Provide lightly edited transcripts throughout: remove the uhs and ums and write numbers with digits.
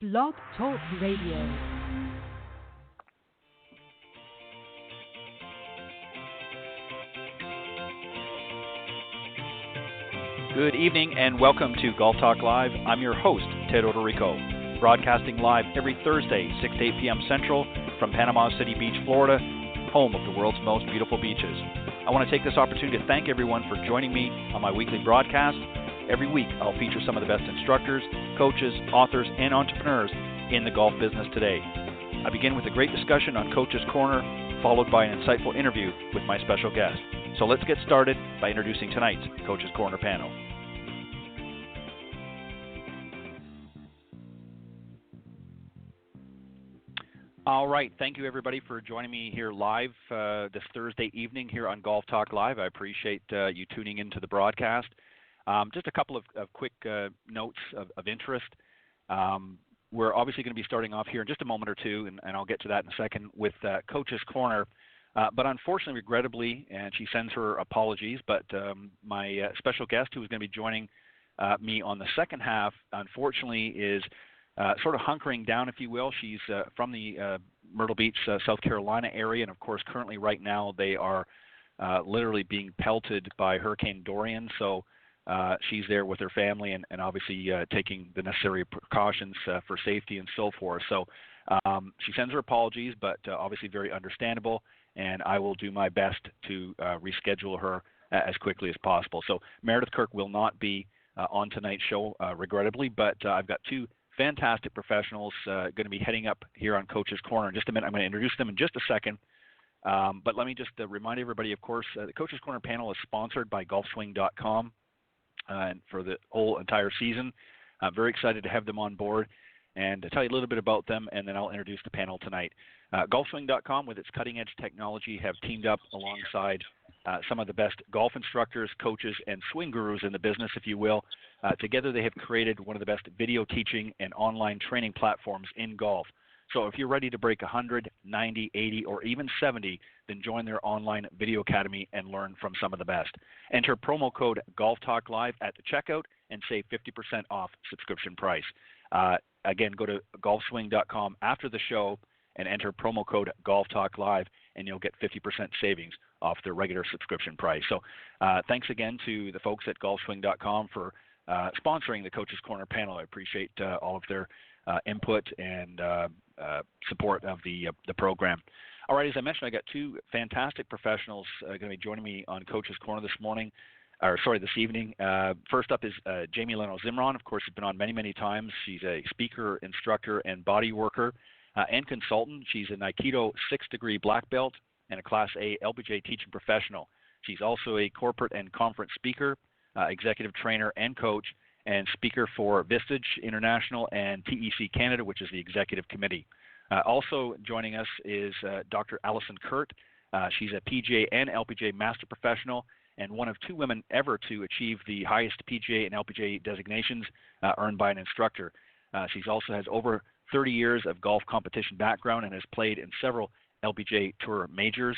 Blog Talk Radio. Good evening and welcome to Golf Talk Live. I'm your host, Ted Odorico, broadcasting live every Thursday, 6 to 8 p.m. Central from Panama City Beach, Florida, home of the world's most beautiful beaches. I want to take this opportunity to thank everyone for joining me on my weekly broadcast. Every week, I'll feature some of the best instructors, coaches, authors, and entrepreneurs in the golf business today. I begin with a great discussion on Coach's Corner, followed by an insightful interview with my special guest. So let's get started by introducing tonight's Coach's Corner panel. All right. Thank you, everybody, for joining me here live this Thursday evening here on Golf Talk Live. I appreciate you tuning into the broadcast. Just a couple of quick notes of interest. We're obviously going to be starting off here in just a moment or two, and I'll get to that in a second, with Coach's Corner. But unfortunately, regrettably, and she sends her apologies, but my special guest who is going to be joining me on the second half, unfortunately, is sort of hunkering down, if you will. She's from the Myrtle Beach, South Carolina area, and of course, currently right now they are literally being pelted by Hurricane Dorian. So she's there with her family and obviously taking the necessary precautions for safety and so forth. So she sends her apologies, but obviously very understandable, and I will do my best to reschedule her as quickly as possible. So Meredith Kirk will not be on tonight's show, regrettably, but I've got two fantastic professionals going to be heading up here on Coach's Corner in just a minute. I'm going to introduce them in just a second. But let me just remind everybody, of course, the Coach's Corner panel is sponsored by golfswing.com and for the whole entire season. I'm very excited to have them on board and to tell you a little bit about them, and then I'll introduce the panel tonight. Golfswing.com, with its cutting-edge technology, have teamed up alongside some of the best golf instructors, coaches, and swing gurus in the business, if you will. Together, they have created one of the best video teaching and online training platforms in golf. So if you're ready to break 100, 90, 80, or even 70, then join their online video academy and learn from some of the best. Enter promo code GolfTalkLive at the checkout and save 50% off subscription price. Again, go to golfswing.com after the show and enter promo code GolfTalkLive, and you'll get 50% savings off their regular subscription price. So thanks again to the folks at golfswing.com for sponsoring the Coach's Corner panel. I appreciate all of their input and support of the program. All right, as I mentioned, I got two fantastic professionals going to be joining me on Coach's Corner this evening. First up is Jamie Leno-Zimron. Of course, she's been on many, many times. She's a speaker, instructor, and body worker and consultant. She's an Aikido 6th-degree black belt and a Class A LPGA teaching professional. She's also a corporate and conference speaker, executive trainer and coach, and speaker for Vistage International and TEC Canada, which is the executive committee. Also joining us is Dr. Allison Kurt. She's a PGA and LPGA master professional and one of two women ever to achieve the highest PGA and LPGA designations earned by an instructor. She also has over 30 years of golf competition background and has played in several LPGA Tour majors.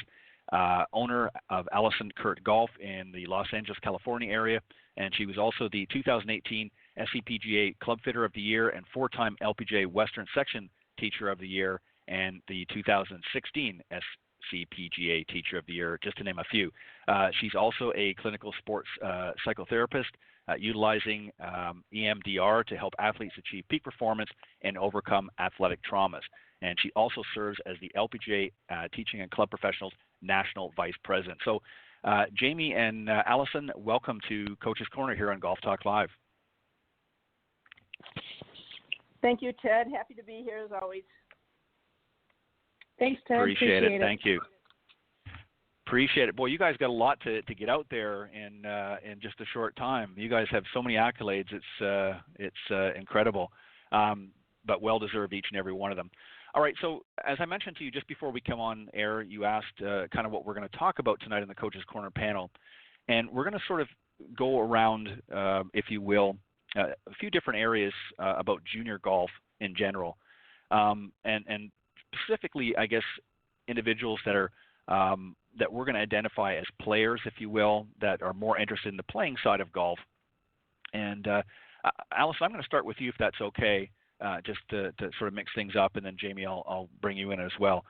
Owner of Allison Kurt Golf in the Los Angeles, California area, and she was also the 2018 SCPGA Club Fitter of the Year and four-time LPGA Western Section Teacher of the Year and the 2016 SCPGA Teacher of the Year, just to name a few. She's also a clinical sports psychotherapist, utilizing EMDR to help athletes achieve peak performance and overcome athletic traumas. And she also serves as the LPGA Teaching and Club Professionals National Vice President. So, Jamie and Allison, welcome to Coach's Corner here on Golf Talk Live. Thank you, Ted. Happy to be here as always. Thanks, Ted. Appreciate it. Thank you. Appreciate it. Boy, you guys got a lot to get out there in just a short time. You guys have so many accolades. It's incredible, but well deserved, each and every one of them. All right. So as I mentioned to you just before we come on air, you asked kind of what we're going to talk about tonight in the Coach's Corner panel, and we're going to sort of go around, if you will, a few different areas about junior golf in general, and specifically, I guess, individuals that are that we're going to identify as players, if you will, that are more interested in the playing side of golf. And Allison, I'm going to start with you, if that's okay. just to sort of mix things up, and then Jamie, I'll bring you in as well.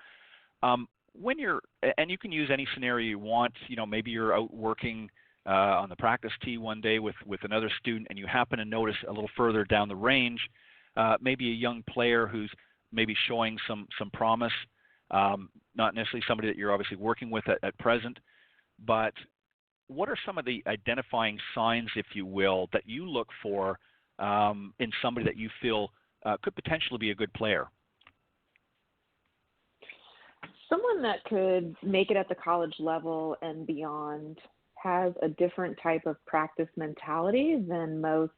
When you're, and you can use any scenario you want, maybe you're out working on the practice tee one day with another student, and you happen to notice a little further down the range, maybe a young player who's maybe showing some promise, not necessarily somebody that you're obviously working with at present, but what are some of the identifying signs, if you will, that you look for in somebody that you feel could potentially be a good player? Someone that could make it at the college level and beyond has a different type of practice mentality than most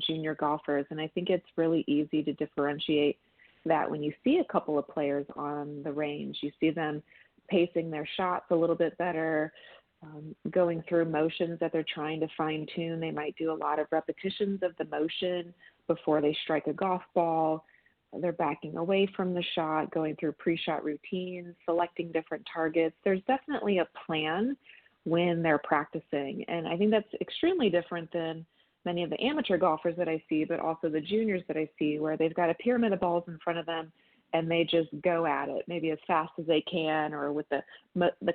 junior golfers. And I think it's really easy to differentiate that when you see a couple of players on the range. You see them pacing their shots a little bit better, going through motions that they're trying to fine tune. They might do a lot of repetitions of the motion before they strike a golf ball. They're backing away from the shot, going through pre-shot routines, selecting different targets. There's definitely a plan when they're practicing. And I think that's extremely different than many of the amateur golfers that I see, but also the juniors that I see, where they've got a pyramid of balls in front of them and they just go at it, maybe as fast as they can or with the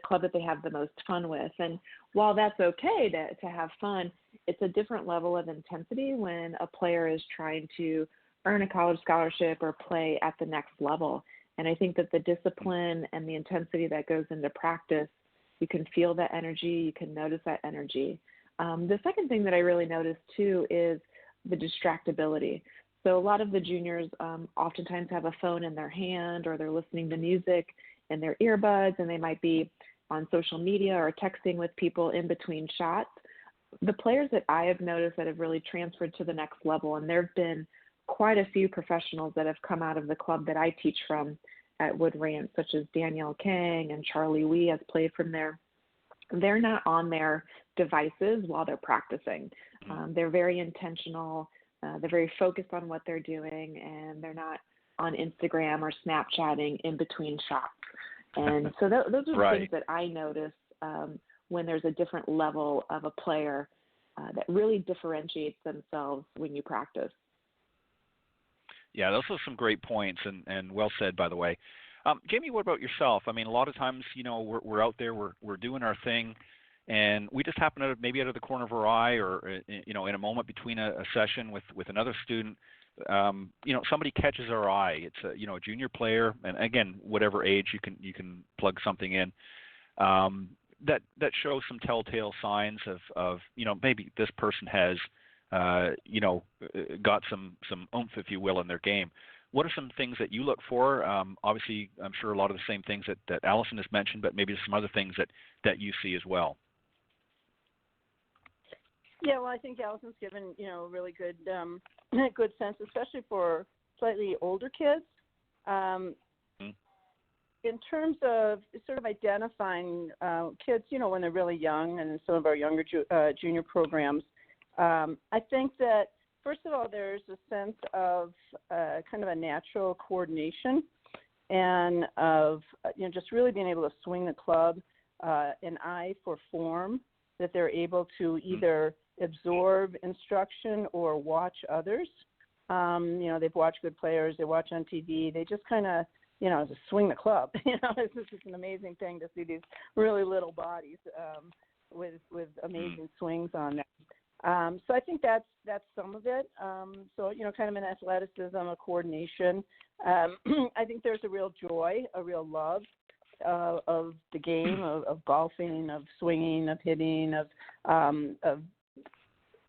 club that they have the most fun with. And while that's okay to have fun, it's a different level of intensity when a player is trying to earn a college scholarship or play at the next level. And I think that the discipline and the intensity that goes into practice, you can feel that energy, you can notice that energy. The second thing that I really noticed too is the distractibility. So a lot of the juniors oftentimes have a phone in their hand, or they're listening to music in their earbuds, and they might be on social media or texting with people in between shots. The players that I have noticed that have really transferred to the next level, and there have been quite a few professionals that have come out of the club that I teach from at Wood Ranch, such as Danielle Kang and Charlie Wee has played from there. They're not on their devices while they're practicing. They're very intentional. They're very focused on what they're doing, and they're not on Instagram or Snapchatting in between shots. And so those are the right. things that I notice when there's a different level of a player that really differentiates themselves when you practice. Yeah, those are some great points, and well said, by the way. Jamie, what about yourself? I mean, a lot of times, we're out there, we're doing our thing, and we just happen to maybe out of the corner of our eye, or in a moment between a session with another student, somebody catches our eye. It's a junior player, and again, whatever age you can plug something in. That shows some telltale signs of maybe this person has got some oomph, if you will, in their game. What are some things that you look for? Obviously, I'm sure a lot of the same things that Allison has mentioned, but maybe some other things that you see as well. Yeah, well, I think Allison's given, really good good sense, especially for slightly older kids. In terms of sort of identifying kids, when they're really young, and in some of our younger junior programs, I think that, first of all, there's a sense of kind of a natural coordination and of, just really being able to swing the club, an eye for form, that they're able to either absorb instruction or watch others. They've watched good players, they watch on TV, they just kind of, just swing the club. It's just an amazing thing to see these really little bodies with amazing swings on them. So I think that's some of it. So, kind of an athleticism, a coordination. I think there's a real joy, a real love of the game, of golfing, of swinging, of hitting, of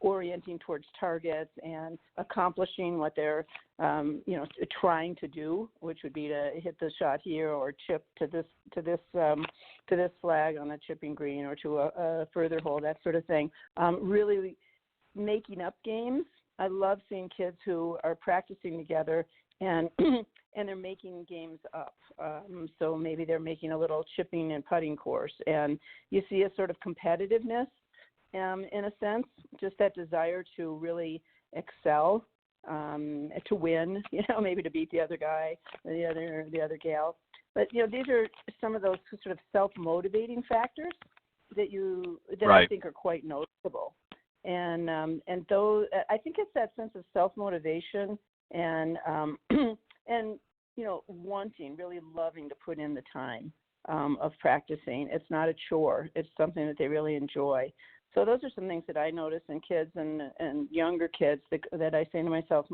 orienting towards targets and accomplishing what they're, trying to do, which would be to hit the shot here or chip to this flag on a chipping green or to a further hole, that sort of thing. Really making up games. I love seeing kids who are practicing together and they're making games up. So maybe they're making a little chipping and putting course, and you see a sort of competitiveness in a sense, just that desire to really excel, to win, maybe to beat the other guy or the other gal. But these are some of those sort of self-motivating factors that right. I think are quite noticeable. And though I think it's that sense of self-motivation and and wanting, really loving to put in the time of practicing. It's not a chore. It's something that they really enjoy. So those are some things that I notice in kids and younger kids that I say to myself,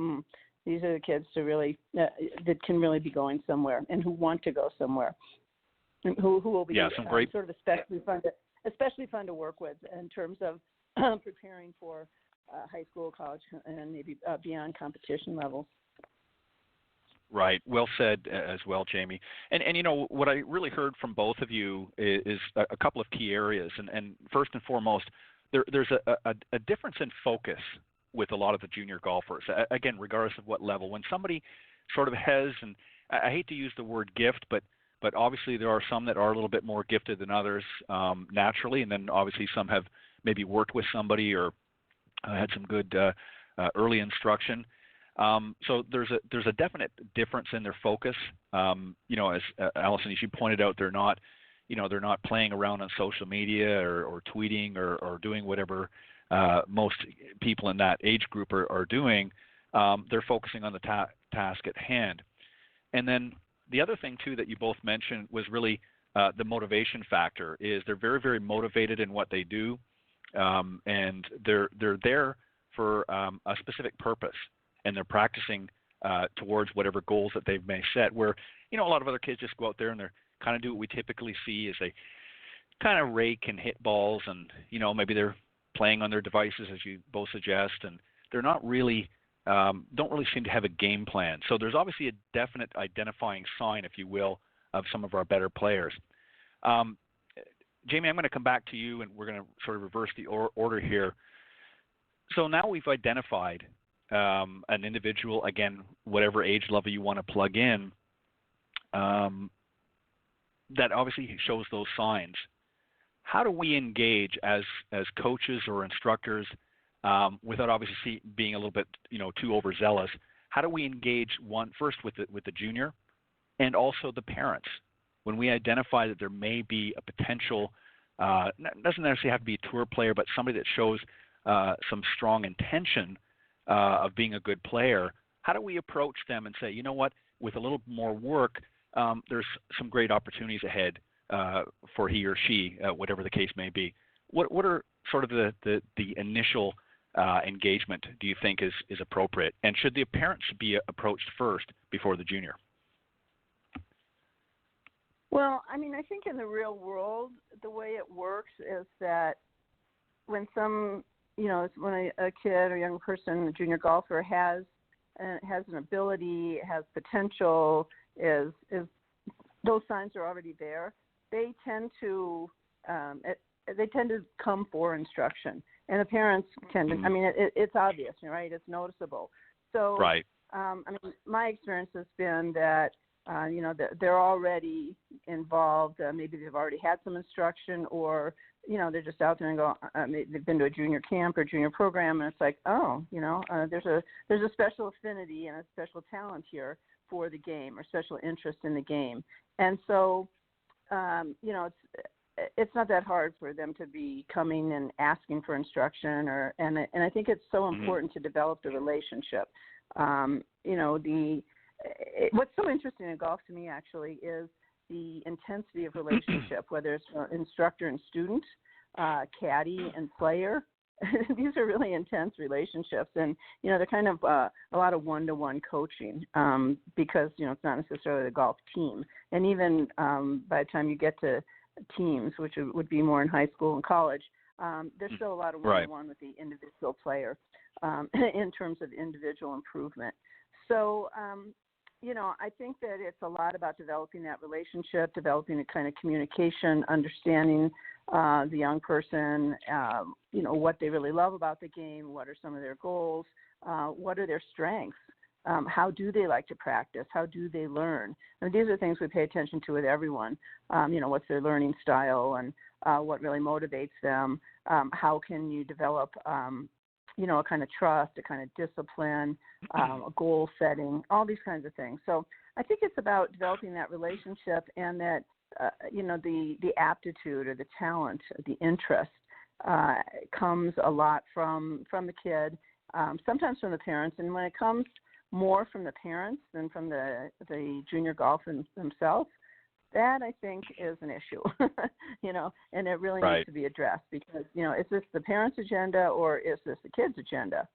these are the kids to really that can really be going somewhere and who want to go somewhere, and who will be sort of especially fun to work with in terms of preparing for high school, college, and maybe beyond competition levels. Right. Well said as well, Jamie. And what I really heard from both of you is a couple of key areas. And first and foremost, there's a difference in focus with a lot of the junior golfers. Again, regardless of what level, when somebody sort of has, and I hate to use the word gift, but obviously there are some that are a little bit more gifted than others naturally, and then obviously some have maybe worked with somebody or had some good early instruction. So there's a definite difference in their focus. As Allison, as you pointed out, they're not playing around on social media or tweeting or doing whatever most people in that age group are doing. They're focusing on the task at hand. And then the other thing too that you both mentioned was really the motivation factor. Is they're very, very motivated in what they do, and they're there for a specific purpose. And they're practicing towards whatever goals that they may set, where, a lot of other kids just go out there and they're kind of do what we typically see is they kind of rake and hit balls and, maybe they're playing on their devices, as you both suggest, and they're not really, don't really seem to have a game plan. So there's obviously a definite identifying sign, if you will, of some of our better players. Jamie, I'm going to come back to you and we're going to sort of reverse the order here. So now we've identified an individual, again, whatever age level you want to plug in, that obviously shows those signs. How do we engage as coaches or instructors, without obviously being a little bit too overzealous? How do we engage first with the junior, and also the parents when we identify that there may be a potential? Doesn't necessarily have to be a tour player, but somebody that shows some strong intention of being a good player. How do we approach them and say, what, with a little more work, there's some great opportunities ahead for he or she, whatever the case may be? What are sort of the initial engagement do you think is appropriate? And should the parents be approached first before the junior? Well, I think in the real world, the way it works is that when when a kid or young person, a junior golfer has an ability, has potential, is those signs are already there, they tend to come for instruction, and the parents tend to. It's obvious, right? It's noticeable. So, right. My experience has been that they're already involved. Maybe they've already had some instruction, or they're just out there and go. They've been to a junior camp or junior program, and it's like, there's a special affinity and a special talent here for the game, or special interest in the game, and so it's not that hard for them to be coming and asking for instruction, and I think it's so important to develop the relationship. What's so interesting in golf to me actually is the intensity of relationship, whether it's instructor and student, caddy and player. These are really intense relationships, and they're kind of a lot of one-to-one coaching because it's not necessarily the golf team. And even by the time you get to teams, which would be more in high school and college, there's still a lot of one-to-one with the individual player in terms of individual improvement. So, I think that it's a lot about developing that relationship, developing a kind of communication, understanding the young person, what they really love about the game, what are some of their goals, what are their strengths, how do they like to practice, how do they learn. These are things we pay attention to with everyone. What's their learning style and what really motivates them, how can you develop a kind of trust, a kind of discipline, a goal setting, all these kinds of things. So I think it's about developing that relationship, and that, the aptitude or the talent, the interest comes a lot from the kid, sometimes from the parents. And when it comes more from the parents than from the junior golf themselves, that I think is an issue, and it really needs to be addressed because, is this the parents' agenda or is this the kids' agenda?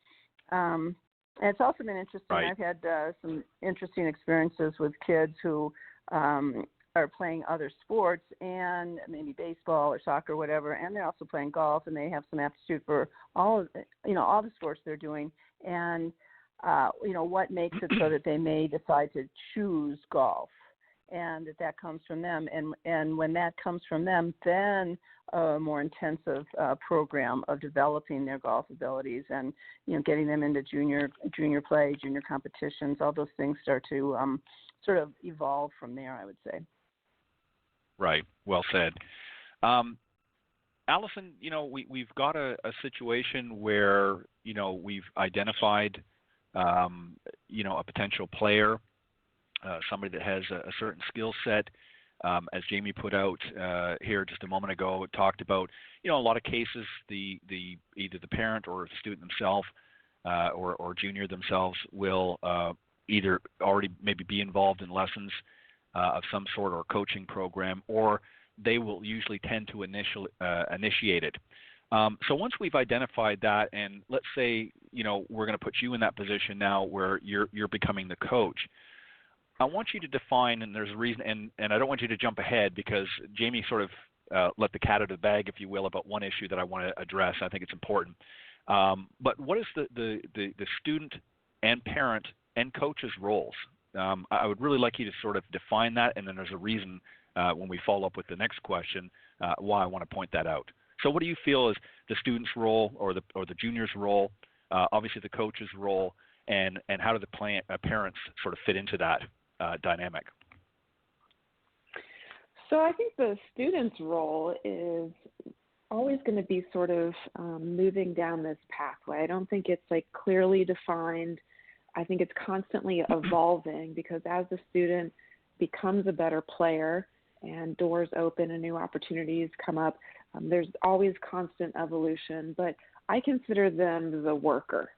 And it's also been interesting. Right. I've had some interesting experiences with kids who are playing other sports and maybe baseball or soccer or whatever, and they're also playing golf and they have some aptitude for all the sports they're doing. And, what makes it so that they may decide to choose golf. And that comes from them. And when that comes from them, then a more intensive program of developing their golf abilities and, getting them into junior play, junior competitions, all those things start to sort of evolve from there, I would say. Right. Well said. Allison, we've got a situation where, we've identified, a potential player, somebody that has a certain skill set. As Jamie put out here just a moment ago, it talked about, a lot of cases, either the parent or the student themselves or junior themselves will either already maybe be involved in lessons of some sort or coaching program, or they will usually tend to initiate it. So once we've identified that, and let's say, we're going to put you in that position now where you're becoming the coach, I want you to define, and there's a reason, and I don't want you to jump ahead because Jamie sort of let the cat out of the bag, if you will, about one issue that I want to address. I think it's important. But what is the student and parent and coach's roles? I would really like you to sort of define that, and then there's a reason when we follow up with the next question why I want to point that out. So what do you feel is the student's role or the junior's role, obviously the coach's role, and how do the parents sort of fit into that dynamic? So I think the student's role is always going to be sort of moving down this pathway. I don't think it's like clearly defined. I think it's constantly evolving because as the student becomes a better player and doors open and new opportunities come up, there's always constant evolution. But I consider them the worker.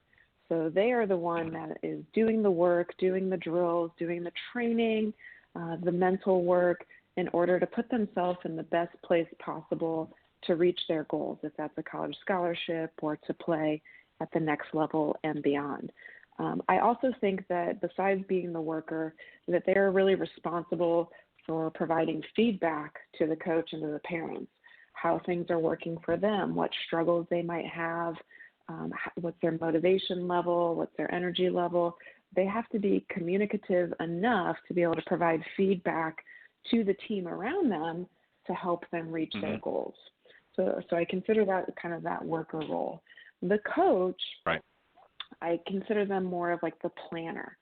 So they are the one that is doing the work, doing the drills, doing the training, the mental work in order to put themselves in the best place possible to reach their goals, if that's a college scholarship or to play at the next level and beyond. I also think that besides being the worker, that they're really responsible for providing feedback to the coach and to the parents, how things are working for them, what struggles they might have, what's their motivation level, what's their energy level. They have to be communicative enough to be able to provide feedback to the team around them to help them reach their goals. So I consider that kind of that worker role. The coach, right, I consider them more of like the planner.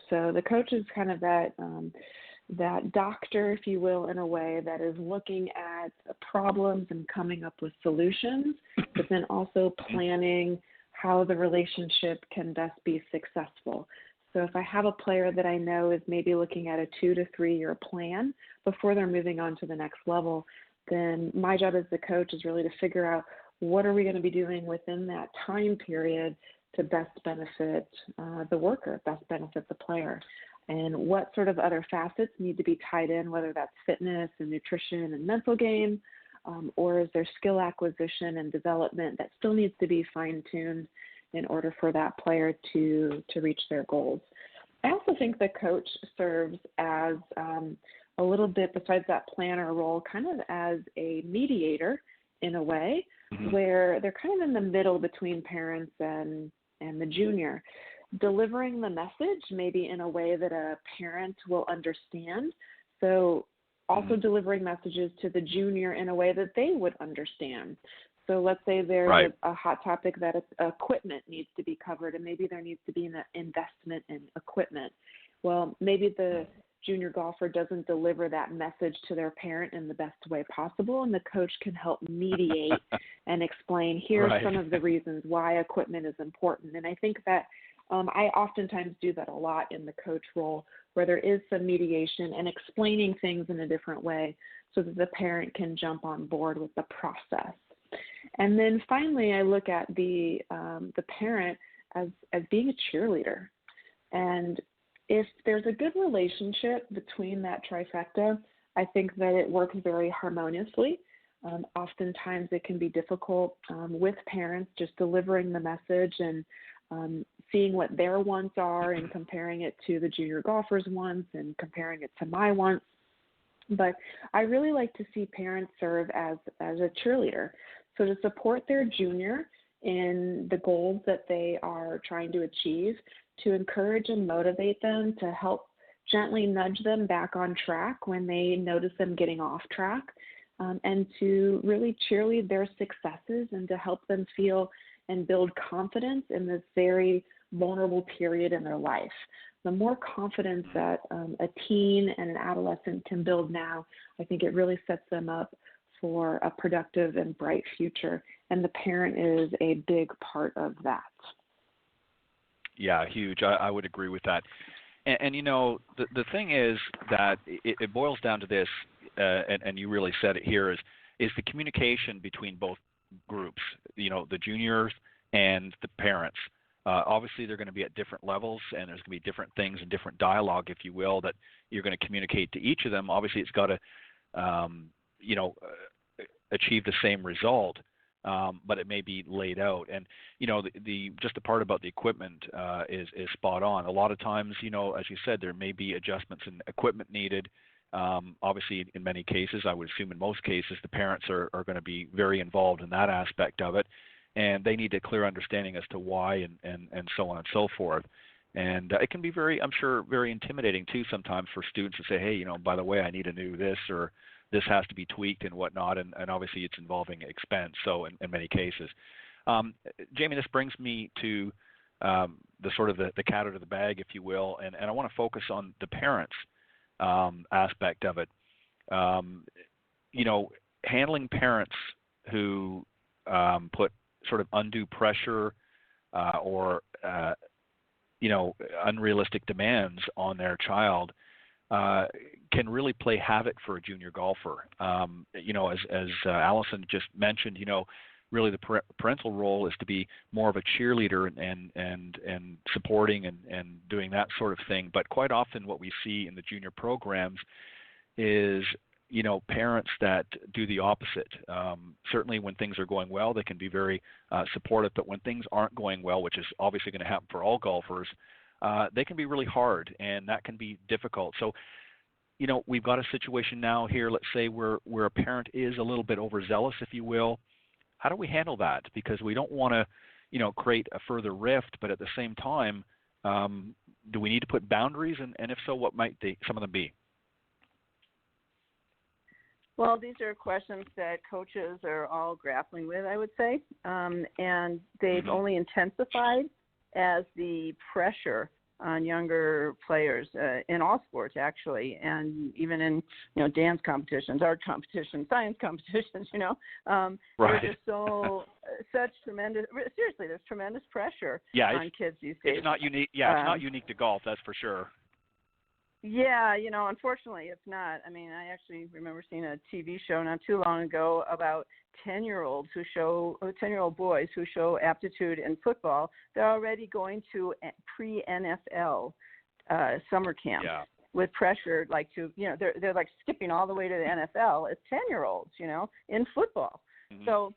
So the coach is kind of that doctor, if you will, in a way that is looking at problems and coming up with solutions, but then also planning how the relationship can best be successful. So if I have a player that I know is maybe looking at a 2 to 3 year plan before they're moving on to the next level, then my job as the coach is really to figure out what are we going to be doing within that time period to best benefit the worker, best benefit the player, and what sort of other facets need to be tied in, whether that's fitness and nutrition and mental game, or is there skill acquisition and development that still needs to be fine-tuned in order for that player to reach their goals. I also think the coach serves as a little bit, besides that planner role, kind of as a mediator in a way, where they're kind of in the middle between parents and the junior, delivering the message maybe in a way that a parent will understand. So also delivering messages to the junior in a way that they would understand. So let's say there's a hot topic that equipment needs to be covered, and maybe there needs to be an investment in equipment. Well, maybe the junior golfer doesn't deliver that message to their parent in the best way possible, and the coach can help mediate and explain, here's some of the reasons why equipment is important. And I think that I oftentimes do that a lot in the coach role, where there is some mediation and explaining things in a different way so that the parent can jump on board with the process. And then finally, I look at the parent as being a cheerleader. And if there's a good relationship between that trifecta, I think that it works very harmoniously. Oftentimes it can be difficult with parents just delivering the message and seeing what their wants are and comparing it to the junior golfer's wants and comparing it to my wants. But I really like to see parents serve as a cheerleader. So to support their junior in the goals that they are trying to achieve, to encourage and motivate them, to help gently nudge them back on track when they notice them getting off track, and to really cheerlead their successes and to help them feel and build confidence in this very vulnerable period in their life. The more confidence that a teen and an adolescent can build now, I think it really sets them up for a productive and bright future. And the parent is a big part of that. Yeah, huge. I would agree with that. And you know, the thing is that it boils down to this, and you really said it here, is the communication between both groups, you know, the juniors and the parents. Obviously, they're going to be at different levels, and there's going to be different things and different dialogue, if you will, that you're going to communicate to each of them. Obviously, it's got to, achieve the same result, but it may be laid out. And you know, the just the part about the equipment is spot on. A lot of times, you know, as you said, there may be adjustments in equipment needed. Obviously, in many cases, I would assume in most cases, the parents are going to be very involved in that aspect of it, and they need a clear understanding as to why and so on and so forth. And it can be very, I'm sure, very intimidating too sometimes for students to say, hey, you know, by the way, I need a new this, or this has to be tweaked and whatnot, and obviously it's involving expense, so in many cases. Jamie, this brings me to the sort of the cat out of the bag, if you will, and I want to focus on the parents aspect of it. You know, handling parents who put sort of undue pressure or unrealistic demands on their child can really play havoc for a junior golfer. You know, as Allison just mentioned, you know, really the parental role is to be more of a cheerleader and supporting and doing that sort of thing. But quite often what we see in the junior programs is, you know, parents that do the opposite. Certainly when things are going well, they can be very supportive, but when things aren't going well, which is obviously going to happen for all golfers, they can be really hard, and that can be difficult. So, you know, we've got a situation now here, let's say, where a parent is a little bit overzealous, if you will. How do we handle that? Because we don't want to, you know, create a further rift, but at the same time, do we need to put boundaries? And if so, what might some of them be? Well, these are questions that coaches are all grappling with, I would say, and they've only intensified as the pressure on younger players in all sports, actually, and even in, you know, dance competitions, art competitions, science competitions, you know. Right. There's just such tremendous, seriously, there's tremendous pressure on kids these days. It's not unique. Yeah, it's not unique to golf, that's for sure. Yeah, you know, unfortunately it's not. I mean, I actually remember seeing a TV show not too long ago about 10-year-old boys who show aptitude in football. They're already going to pre-NFL summer camp with pressure, like to, you know, they're like skipping all the way to the NFL as 10-year-olds, you know, in football. Mm-hmm. So,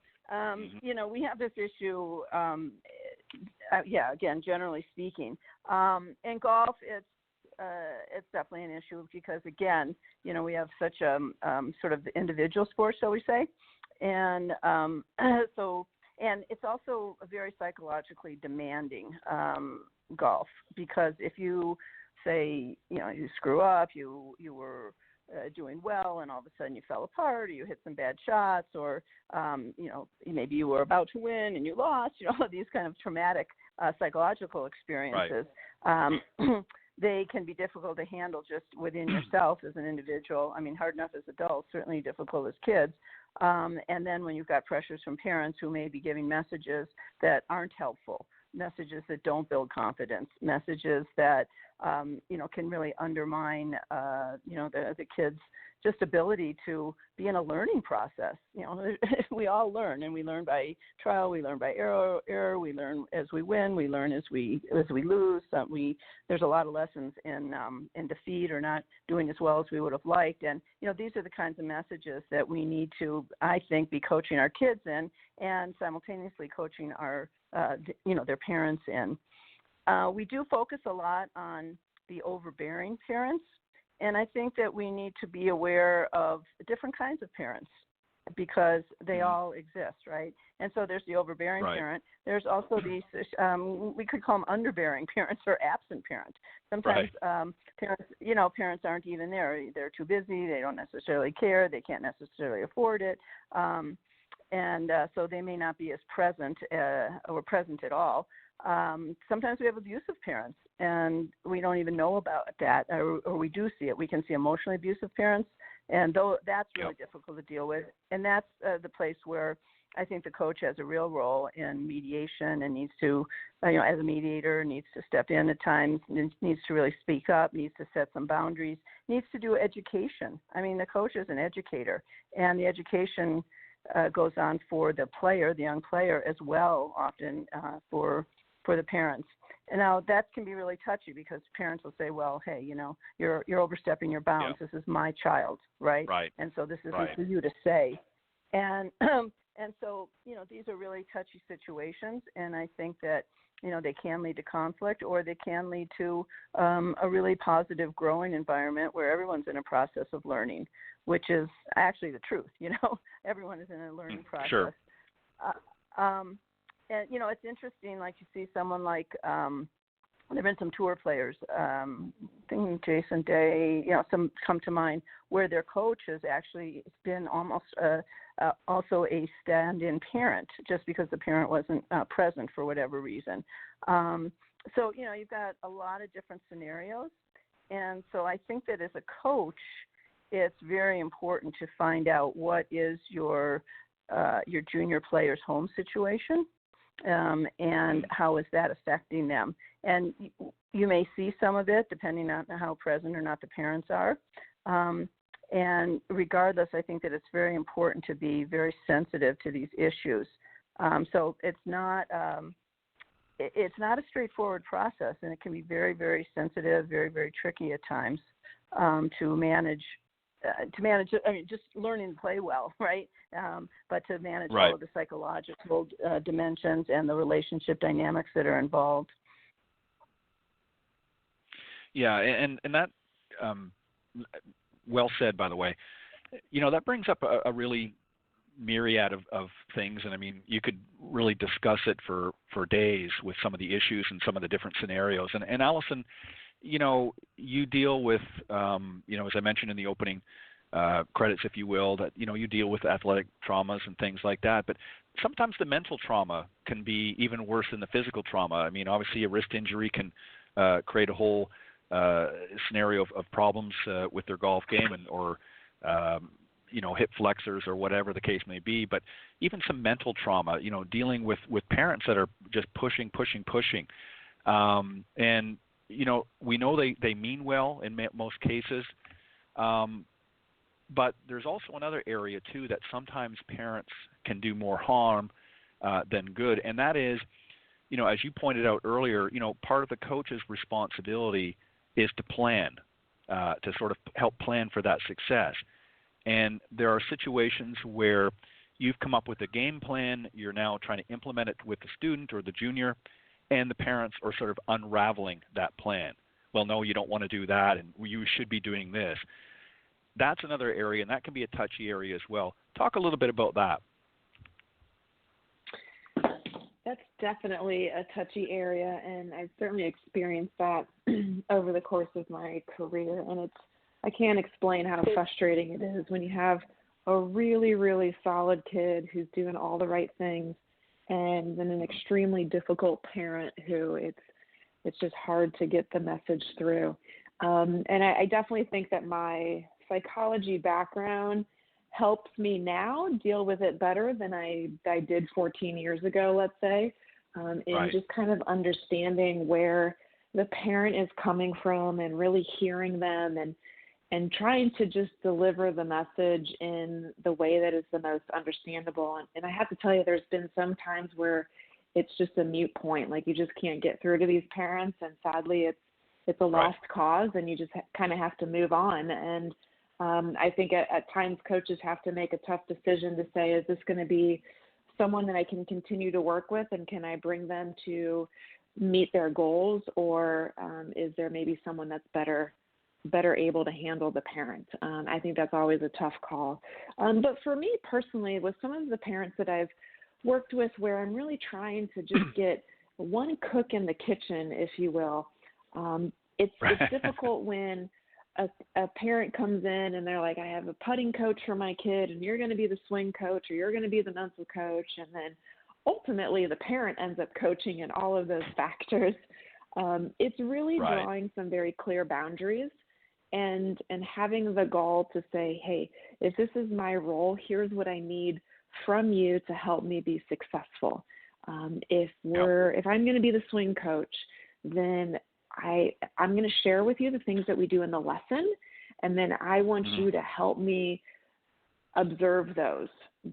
you know, we have this issue, again, generally speaking. In golf, it's definitely an issue because, again, you know, we have such a sort of individual sport, shall we say, and and it's also a very psychologically demanding golf, because if you say, you know, you screw up, you were doing well, and all of a sudden you fell apart, or you hit some bad shots, or you know, maybe you were about to win and you lost, you know, these kind of traumatic psychological experiences. Right. They can be difficult to handle just within yourself as an individual. I mean, hard enough as adults, certainly difficult as kids. And then when you've got pressures from parents who may be giving messages that aren't helpful, messages that don't build confidence, messages that, you know, can really undermine, you know, the kid's just ability to be in a learning process. We all learn, and we learn by trial, we learn by error, we learn as we win, we learn as we lose. There's a lot of lessons in defeat or not doing as well as we would have liked, and these are the kinds of messages that we need to, I think, be coaching our kids in, and simultaneously coaching our their parents in. We do focus a lot on the overbearing parents, and I think that we need to be aware of different kinds of parents because they all exist, right? And so there's the overbearing parent. There's also these, we could call them underbearing parents or absent parents. Sometimes parents aren't even there. They're too busy. They don't necessarily care. They can't necessarily afford it. So they may not be as present or present at all. Sometimes we have abusive parents, and we don't even know about that, or we do see it. We can see emotionally abusive parents, and that's really difficult to deal with. And that's the place where I think the coach has a real role in mediation and needs to, as a mediator, needs to step in at times, needs to really speak up, needs to set some boundaries, needs to do education. I mean, the coach is an educator, and the education goes on for the player, the young player, as well, often for the parents. And now that can be really touchy because parents will say, well, hey, you're overstepping your bounds. Yeah. This is my child, right? Right. And so this isn't for you to say. And so, these are really touchy situations, and I think that, they can lead to conflict, or they can lead to a really positive growing environment where everyone's in a process of learning, which is actually the truth. Everyone is in a learning process. Sure. And, it's interesting, like you see someone like, there have been some tour players, I think Jason Day, some come to mind, where their coach has actually been almost also a stand-in parent, just because the parent wasn't present for whatever reason. So, you've got a lot of different scenarios. And so I think that as a coach, it's very important to find out what is your junior player's home situation. And how is that affecting them? And you may see some of it depending on how present or not the parents are. And regardless, I think that it's very important to be very sensitive to these issues. So it's not a straightforward process, and it can be very, very sensitive, very, very tricky at times to manage. Just learning to play well, right? But to manage all of the psychological dimensions and the relationship dynamics that are involved. Yeah, and that, well said, by the way. That brings up a really myriad of things, and I mean, you could really discuss it for days with some of the issues and some of the different scenarios. And Allison, you deal with, as I mentioned in the opening credits, if you will, that, you deal with athletic traumas and things like that. But sometimes the mental trauma can be even worse than the physical trauma. I mean, obviously a wrist injury can create a whole scenario of problems with their golf game or hip flexors or whatever the case may be. But even some mental trauma, dealing with parents that are just pushing. And we know they mean well in most cases, but there's also another area too that sometimes parents can do more harm than good, and that is, as you pointed out earlier, part of the coach's responsibility is to plan, to sort of help plan for that success. And there are situations where you've come up with a game plan, you're now trying to implement it with the student or the junior, and the parents are sort of unraveling that plan. Well, no, you don't want to do that, and you should be doing this. That's another area, and that can be a touchy area as well. Talk a little bit about that. That's definitely a touchy area, and I've certainly experienced that over the course of my career. And I can't explain how frustrating it is when you have a really, really solid kid who's doing all the right things, and then an extremely difficult parent who it's just hard to get the message through. And I definitely think that my psychology background helps me now deal with it better than I did 14 years ago, let's say, in just kind of understanding where the parent is coming from and really hearing them and trying to just deliver the message in the way that is the most understandable. And I have to tell you, there's been some times where it's just a moot point, like you just can't get through to these parents, and sadly it's a lost cause, and you just kind of have to move on. And I think at times coaches have to make a tough decision to say, is this going to be someone that I can continue to work with, and can I bring them to meet their goals, or is there maybe someone that's better able to handle the parent? I think that's always a tough call. But for me personally, with some of the parents that I've worked with, where I'm really trying to just get one cook in the kitchen, if you will, it's difficult when a parent comes in and they're like, I have a putting coach for my kid, and you're going to be the swing coach, or you're going to be the mental coach. And then ultimately the parent ends up coaching in all of those factors. It's really drawing some very clear boundaries and having the goal to say, hey, if this is my role, here's what I need from you to help me be successful. If I'm going to be the swing coach, then I'm going to share with you the things that we do in the lesson, and then I want you to help me observe those,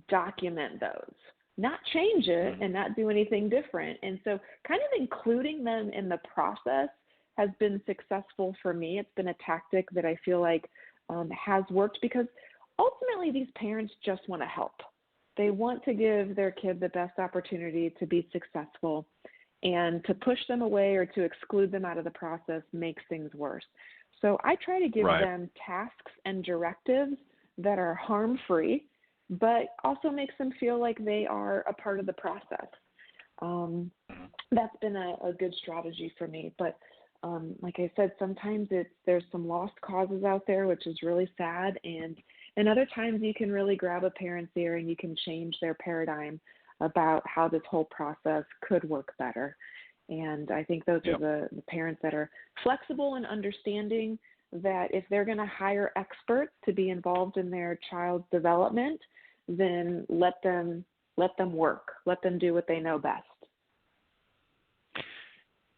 document those, not change it and not do anything different. And so kind of including them in the process has been successful for me. It's been a tactic that I feel like has worked, because ultimately these parents just want to help. They want to give their kid the best opportunity to be successful, and to push them away or to exclude them out of the process makes things worse. So I try to give them tasks and directives that are harm-free, but also makes them feel like they are a part of the process. That's been a good strategy for me. But like I said, sometimes there's some lost causes out there, which is really sad. And other times you can really grab a parent's ear and you can change their paradigm about how this whole process could work better. And I think those are the parents that are flexible and understanding that if they're going to hire experts to be involved in their child's development, then let them work, let them do what they know best.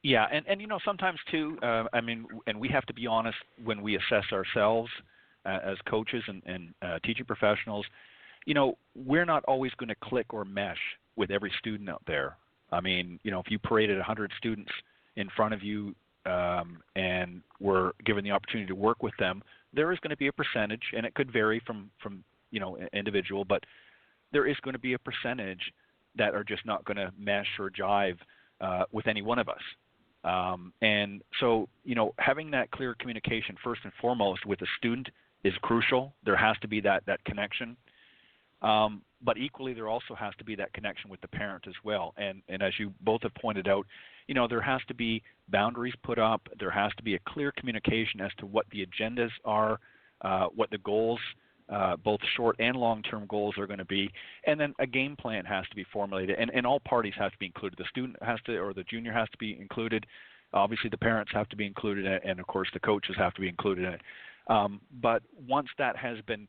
Yeah, and you know, sometimes too, and we have to be honest when we assess ourselves as coaches and teaching professionals. You know, we're not always going to click or mesh with every student out there. I mean, you know, if you paraded 100 students in front of you and were given the opportunity to work with them, there is going to be a percentage, and it could vary from you know, individual, but there is going to be a percentage that are just not going to mesh or jive with any one of us. And so, you know, having that clear communication first and foremost with a student is crucial. There has to be that connection. But equally, there also has to be that connection with the parent as well. And as you both have pointed out, you know, there has to be boundaries put up. There has to be a clear communication as to what the agendas are, what the goals, both short and long-term goals are going to be. And then a game plan has to be formulated. And all parties have to be included. The student has to, or the junior has to be included. Obviously, the parents have to be included, and, of course, the coaches have to be included in it. But once that has been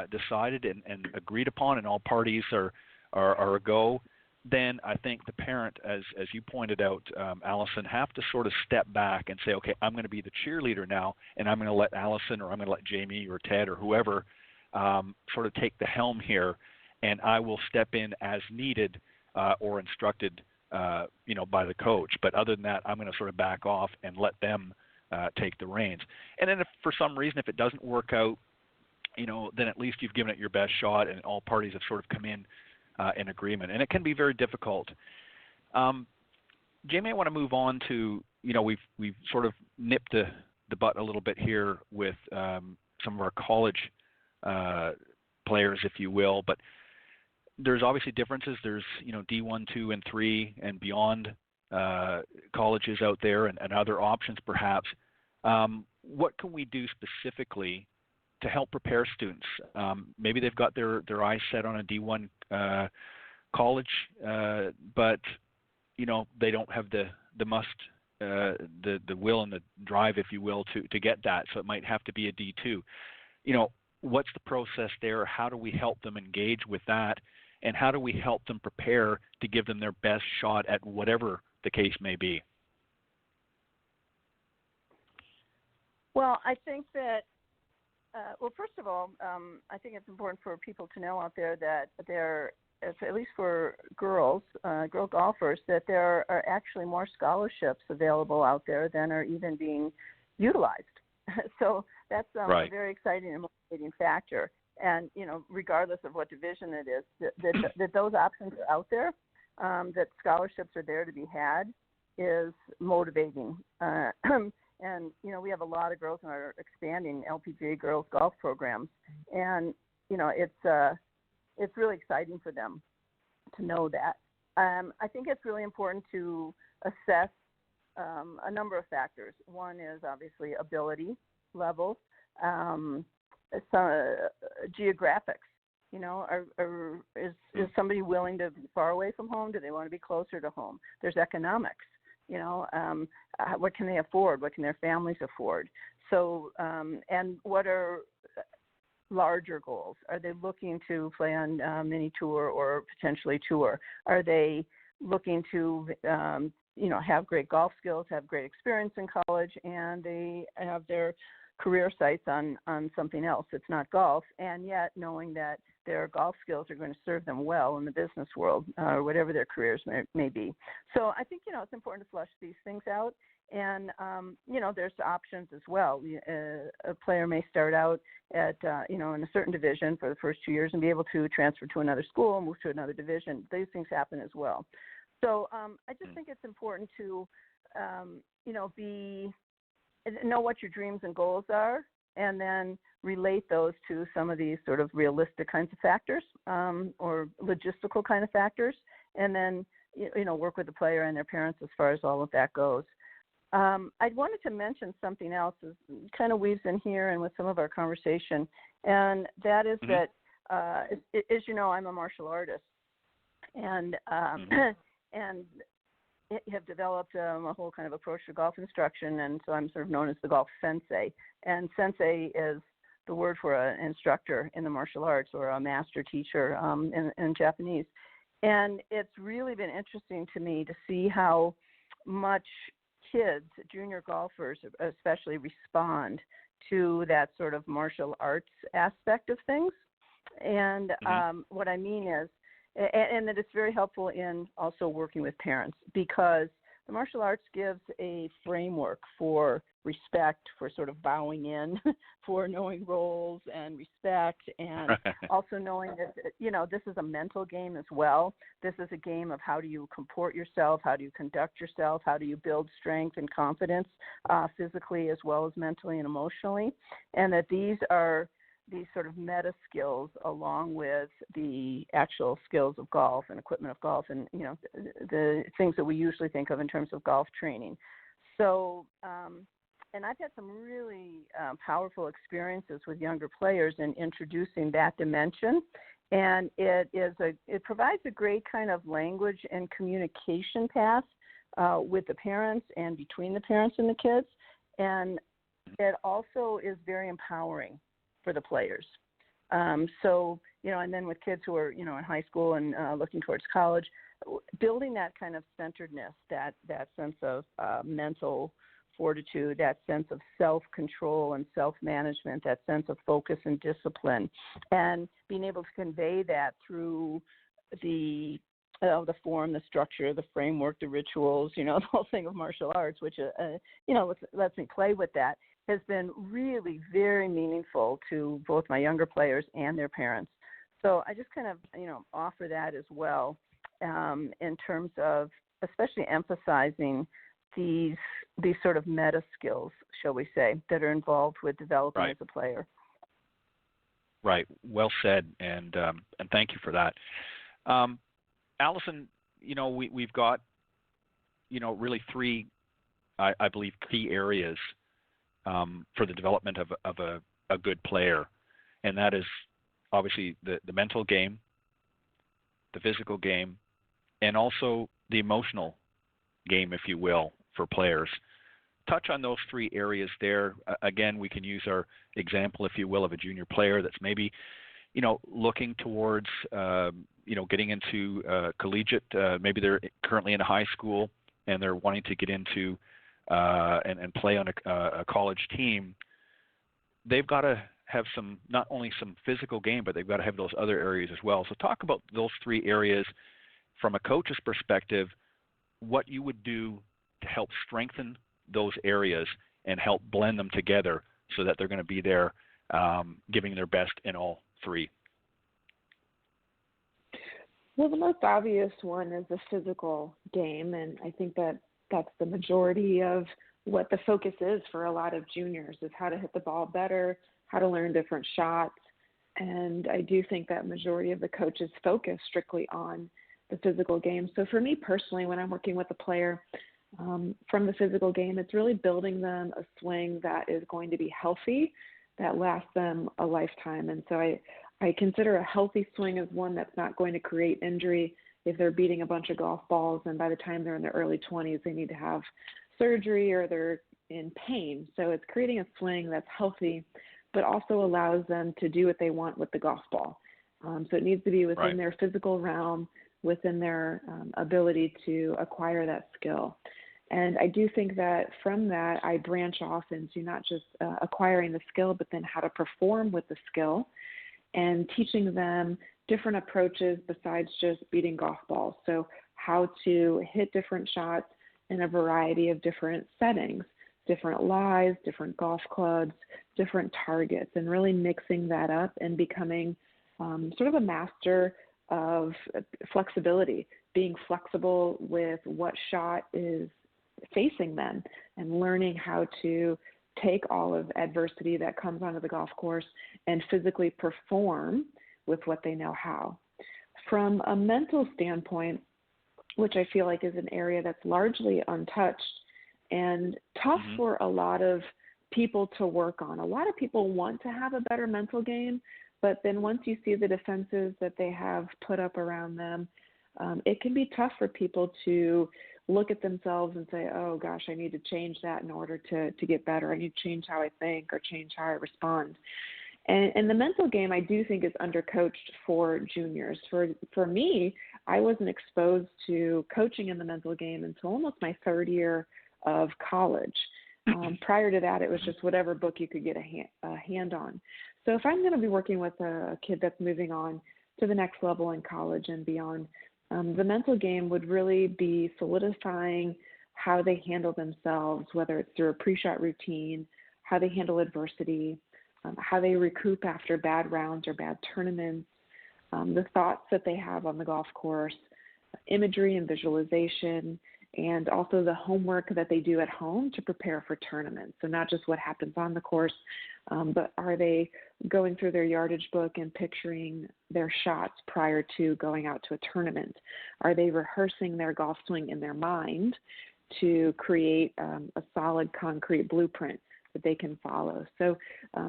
decided and agreed upon, and all parties are a go, then I think the parent, as you pointed out, Allison, have to sort of step back and say, okay, I'm going to be the cheerleader now, and I'm going to let Allison, or I'm going to let Jamie or Ted or whoever sort of take the helm here, and I will step in as needed or instructed, you know, by the coach. But other than that, I'm going to sort of back off and let them take the reins. And then if for some reason, if it doesn't work out, you know, then at least you've given it your best shot, and all parties have sort of come in agreement. And it can be very difficult. Jamie, I want to move on to, you know, we've sort of nipped the butt a little bit here with some of our college players, if you will, but there's obviously differences. There's, you know, D1, 2, and 3 and beyond colleges out there, and other options perhaps. What can we do specifically to help prepare students? Maybe they've got their eyes set on a D1 college, but you know, they don't have the will and the drive, if you will, to get that. So it might have to be a D2. You know, what's the process there? How do we help them engage with that? And how do we help them prepare to give them their best shot at whatever the case may be? Well, I think that Well, first of all, I think it's important for people to know out there that there, at least for girls, girl golfers, that there are actually more scholarships available out there than are even being utilized. So that's Right. a very exciting and motivating factor. And, regardless of what division it is, that those options are out there, that scholarships are there to be had is motivating. And, we have a lot of girls in our expanding LPGA girls golf programs. And, it's really exciting for them to know that. I think it's really important to assess a number of factors. One is obviously ability level, geographics. Is somebody willing to be far away from home? Do they want to be closer to home? There's economics. What can they afford? What can their families afford? So, and what are larger goals? Are they looking to play on mini tour or potentially tour? Are they looking to, have great golf skills, have great experience in college, and they have their career sights on something else that's not golf, and yet knowing that their golf skills are going to serve them well in the business world, or whatever their careers may be. So I think, it's important to flesh these things out. And, there's options as well. A player may start out at, in a certain division for the first 2 years and be able to transfer to another school, move to another division. These things happen as well. So I just think it's important to, know what your dreams and goals are, and then relate those to some of these sort of realistic kinds of factors, or logistical kind of factors, and then, work with the player and their parents as far as all of that goes. I wanted to mention something else that kind of weaves in here and with some of our conversation, and that is that, as you know, I'm a martial artist, and and have developed a whole kind of approach to golf instruction, and so I'm sort of known as the golf sensei. And sensei is the word for an instructor in the martial arts, or a master teacher in Japanese. And it's really been interesting to me to see how much kids, junior golfers especially, respond to that sort of martial arts aspect of things. And what I mean is, and that it's very helpful in also working with parents, because the martial arts gives a framework for respect, for sort of bowing in, for knowing roles and respect, and also knowing that, this is a mental game as well. This is a game of how do you comport yourself, how do you conduct yourself, how do you build strength and confidence, physically as well as mentally and emotionally, and that these are these sort of meta skills along with the actual skills of golf and equipment of golf, and the things that we usually think of in terms of golf training. So and I've had some really powerful experiences with younger players in introducing that dimension, and it provides a great kind of language and communication path with the parents and between the parents and the kids, and it also is very empowering for the players. So, and then with kids who are, in high school and looking towards college, building that kind of centeredness, that sense of mental fortitude, that sense of self-control and self-management, that sense of focus and discipline, and being able to convey that through the form, the structure, the framework, the rituals, the whole thing of martial arts, which, lets me play with that, has been really very meaningful to both my younger players and their parents. So I just kind of, offer that as well, in terms of especially emphasizing these sort of meta skills, shall we say, that are involved with developing as a player. Right. Well said, and thank you for that. Allison, we've got, really three, I believe, key areas for the development of a good player, and that is obviously the mental game, the physical game, and also the emotional game, if you will, for players. Touch on those three areas there. Again, we can use our example, if you will, of a junior player that's maybe, looking towards, getting into collegiate. Maybe they're currently in high school and they're wanting to get into and play on a college team. They've got to have not only some physical game, but they've got to have those other areas as well. So talk about those three areas from a coach's perspective, what you would do to help strengthen those areas and help blend them together so that they're going to be there giving their best in all three. Well, the most obvious one is the physical game, and I think that that's the majority of what the focus is for a lot of juniors, is how to hit the ball better, how to learn different shots. And I do think that majority of the coaches focus strictly on the physical game. So for me personally, when I'm working with a player from the physical game, it's really building them a swing that is going to be healthy, that lasts them a lifetime. And so I consider a healthy swing as one that's not going to create injury. If they're beating a bunch of golf balls and by the time they're in their early 20s, they need to have surgery or they're in pain. So it's creating a swing that's healthy, but also allows them to do what they want with the golf ball. So it needs to be within their physical realm, within their ability to acquire that skill. And I do think that from that, I branch off into not just acquiring the skill, but then how to perform with the skill and teaching them different approaches besides just beating golf balls. So how to hit different shots in a variety of different settings, different lies, different golf clubs, different targets, and really mixing that up and becoming sort of a master of flexibility, being flexible with what shot is facing them and learning how to take all of adversity that comes onto the golf course and physically perform with what they know how. From a mental standpoint, which I feel like is an area that's largely untouched and tough for a lot of people to work on. A lot of people want to have a better mental game, but then once you see the defenses that they have put up around them, it can be tough for people to look at themselves and say, oh gosh, I need to change that in order to get better. I need to change how I think or change how I respond. And the mental game, I do think, is undercoached for juniors. For me, I wasn't exposed to coaching in the mental game until almost my third year of college. Prior to that, it was just whatever book you could get a hand on. So if I'm going to be working with a kid that's moving on to the next level in college and beyond, the mental game would really be solidifying how they handle themselves, whether it's through a pre-shot routine, how they handle adversity, how they recoup after bad rounds or bad tournaments, the thoughts that they have on the golf course, imagery and visualization, and also the homework that they do at home to prepare for tournaments. So not just what happens on the course, but are they going through their yardage book and picturing their shots prior to going out to a tournament? Are they rehearsing their golf swing in their mind to create a solid concrete blueprint that they can follow? So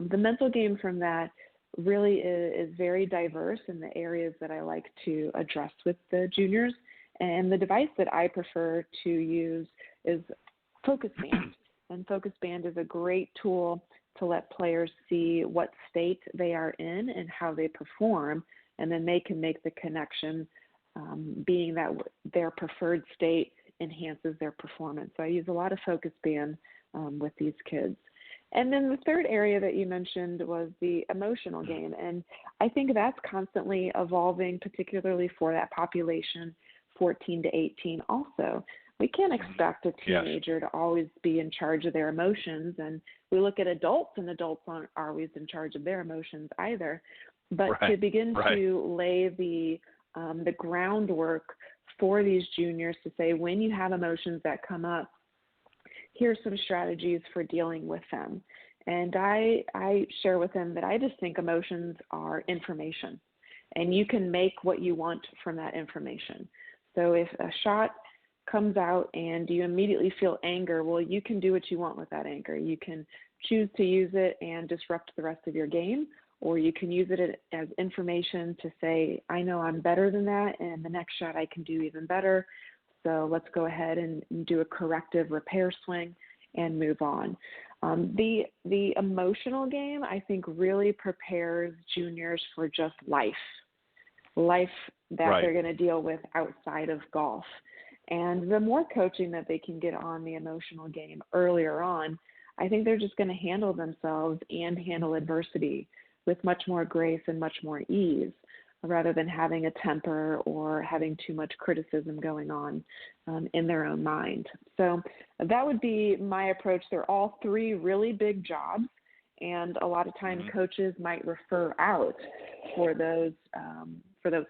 the mental game from that really is very diverse in the areas that I like to address with the juniors. And the device that I prefer to use is Focus Band. And Focus Band is a great tool to let players see what state they are in and how they perform, and then they can make the connection, being that their preferred state enhances their performance. So I use a lot of Focus Band with these kids. And then the third area that you mentioned was the emotional game. And I think that's constantly evolving, particularly for that population 14 to 18 also. We can't expect a teenager to always be in charge of their emotions. And we look at adults, and adults aren't always in charge of their emotions either. But to begin to lay the groundwork for these juniors to say, when you have emotions that come up, here's some strategies for dealing with them. And I share with them that I just think emotions are information, and you can make what you want from that information. So if a shot comes out and you immediately feel anger, well, you can do what you want with that anger. You can choose to use it and disrupt the rest of your game, or you can use it as information to say, I know I'm better than that, and the next shot I can do even better. So let's go ahead and do a corrective repair swing and move on. The emotional game, I think, really prepares juniors for just life that they're going to deal with outside of golf. And the more coaching that they can get on the emotional game earlier on, I think they're just going to handle themselves and handle adversity with much more grace and much more ease, rather than having a temper or having too much criticism going on in their own mind. So that would be my approach. They're all three really big jobs, and a lot of times coaches might refer out for those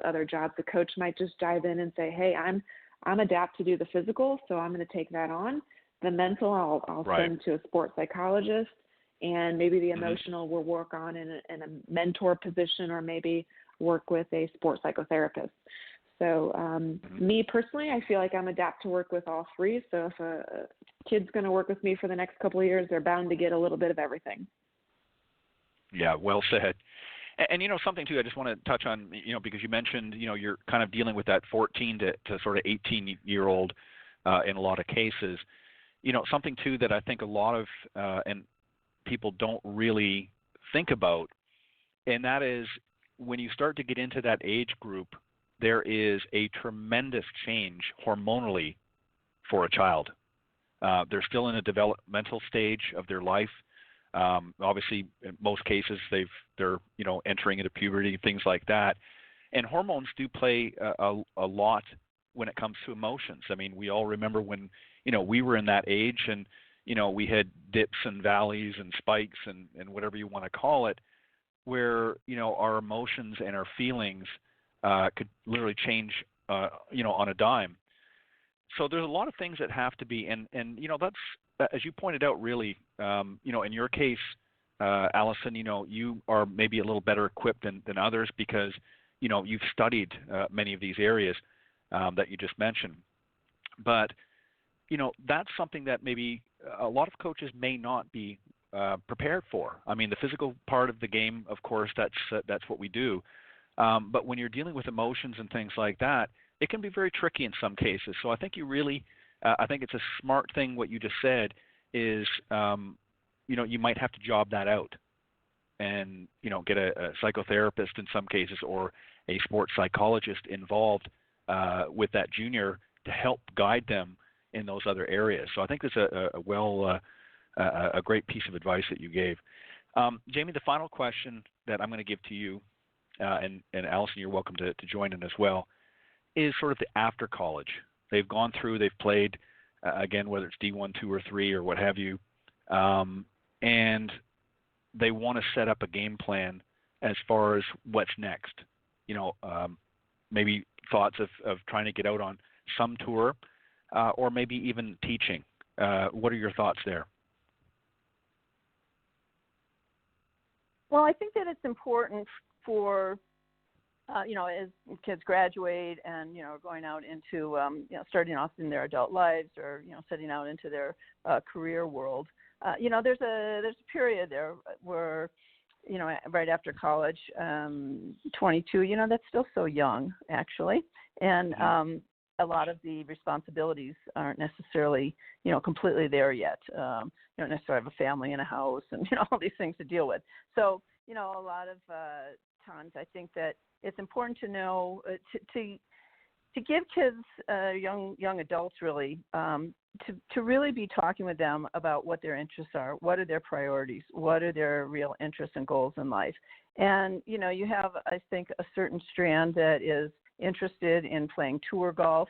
other jobs. The coach might just dive in and say, hey, I'm adapt to do the physical, so I'm going to take that on. The mental I'll send to a sports psychologist, and maybe the emotional we'll work on in a mentor position, or maybe work with a sports psychotherapist. So me personally, I feel like I'm adapt to work with all three. So if a kid's going to work with me for the next couple of years, they're bound to get a little bit of everything. Yeah, well said. And something too, I just want to touch on, because you mentioned, you're kind of dealing with that 14 to sort of 18-year-old in a lot of cases. Something too that I think a lot of and people don't really think about, and that is when you start to get into that age group, there is a tremendous change hormonally for a child. They're still in a developmental stage of their life. Obviously, in most cases, they're entering into puberty, things like that. And hormones do play a lot when it comes to emotions. I mean, we all remember when we were in that age, and we had dips and valleys and spikes and whatever you want to call it, where our emotions and our feelings could literally change on a dime. So there's a lot of things that have to be, and that's, as you pointed out, really, in your case, Allison, you are maybe a little better equipped than others because you've studied many of these areas that you just mentioned. But that's something that maybe a lot of coaches may not be prepared for. I mean, the physical part of the game, of course, that's what we do. But when you're dealing with emotions and things like that, it can be very tricky in some cases. So I think you really, I think it's a smart thing what you just said is, you might have to job that out and, get a psychotherapist in some cases or a sports psychologist involved with that junior to help guide them in those other areas. So I think that's a great piece of advice that you gave. Jamie, the final question that I'm going to give to you, and Allison, you're welcome to join in as well, is sort of the after college. They've gone through, they've played, again, whether it's D1, 2, or 3 or what have you, and they want to set up a game plan as far as what's next. Maybe thoughts of trying to get out on some tour or maybe even teaching. What are your thoughts there? Well, I think that it's important for, as kids graduate and, going out into, starting off in their adult lives or, setting out into their career world. There's a period there where, right after college, 22, that's still so young, actually. And a lot of the responsibilities aren't necessarily, completely there yet. You don't necessarily have a family and a house and, all these things to deal with. So, a lot of times I think that it's important to know, to give kids, young adults really, to really be talking with them about what their interests are, what are their priorities, what are their real interests and goals in life. And, you have, I think, a certain strand that is interested in playing tour golf.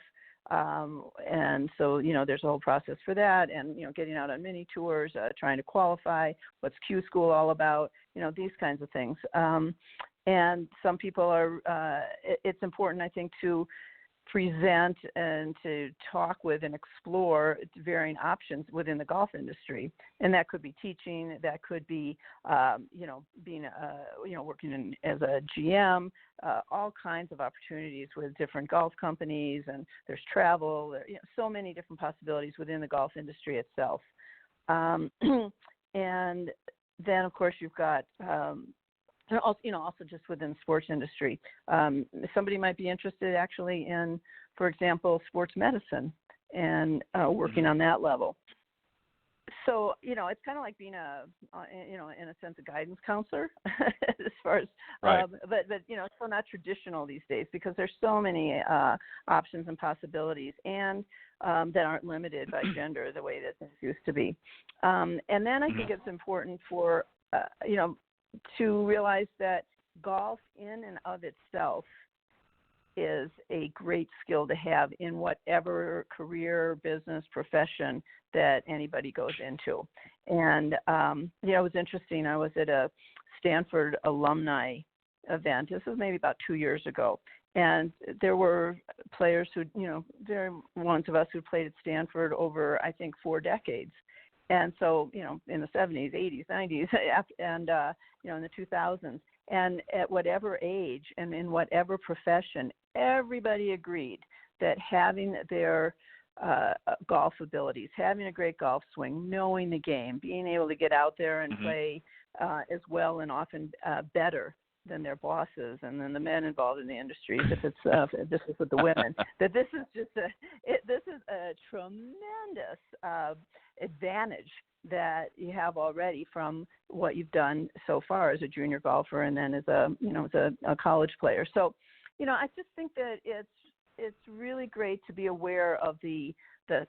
And so, there's a whole process for that and, getting out on mini tours, trying to qualify, what's Q school all about, these kinds of things. And some people are, it's important, I think, to present and to talk with and explore varying options within the golf industry. And that could be teaching, that could be, being, working as a GM, all kinds of opportunities with different golf companies, and there's travel, so many different possibilities within the golf industry itself. And then, of course, you've got, also just within the sports industry. Somebody might be interested actually in, for example, sports medicine and working on that level. So, it's kind of like being in a sense, a guidance counselor as far as, Right. but still not traditional these days because there's so many options and possibilities and that aren't limited by gender the way that things used to be. And then I think it's important for, to realize that golf in and of itself is a great skill to have in whatever career, business, profession that anybody goes into. And, it was interesting. I was at a Stanford alumni event. This was maybe about 2 years ago. And there were players who, there are ones of us who played at Stanford over, I think, 4 decades. And so, in the 70s, 80s, 90s, and, in the 2000s. And at whatever age and in whatever profession, everybody agreed that having their golf abilities, having a great golf swing, knowing the game, being able to get out there and play as well and often better than their bosses and then the men involved in the industry, if it's this is with the women, that this is just this is a tremendous advantage that you have already from what you've done so far as a junior golfer and then as a college player. So, I just think that it's really great to be aware of the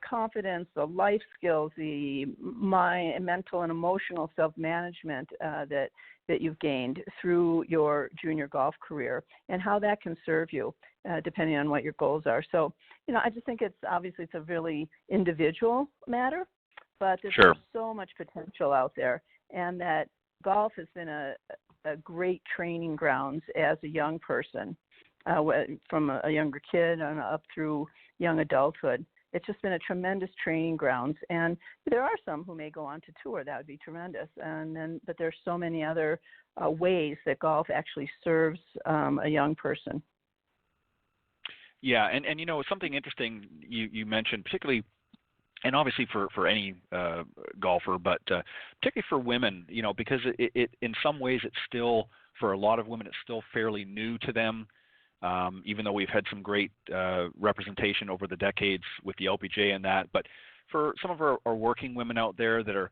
confidence, the life skills, the mental and emotional self-management that you've gained through your junior golf career and how that can serve you depending on what your goals are. So, I just think it's a really individual matter, but there's so much potential out there, and that golf has been a great training grounds as a young person, from a younger kid and up through young adulthood. It's just been a tremendous training grounds, and there are some who may go on to tour. That would be tremendous, but there's so many other ways that golf actually serves a young person. Yeah, and something interesting you mentioned, particularly, and obviously for any golfer, but particularly for women, because it in some ways it's still, for a lot of women, it's still fairly new to them. Even though we've had some great representation over the decades with the LPGA and that, but for some of our working women out there that are,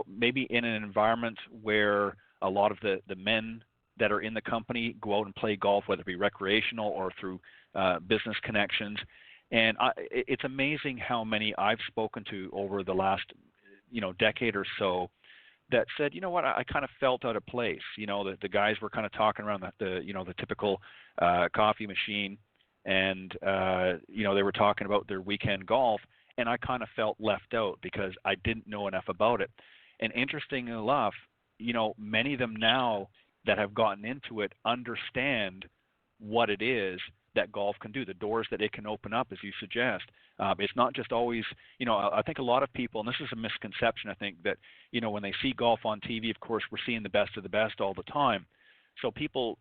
maybe in an environment where a lot of the men that are in the company go out and play golf, whether it be recreational or through business connections. And it's amazing how many I've spoken to over the last, decade or so that said, I kind of felt out of place. The guys were kind of talking around the typical coffee machine, and they were talking about their weekend golf, and I kind of felt left out because I didn't know enough about it. And interesting enough, many of them now that have gotten into it understand what it is that golf can do, the doors that it can open up, as you suggest. It's not just always, I think a lot of people, and this is a misconception, I think, that, when they see golf on TV, of course, we're seeing the best of the best all the time. So people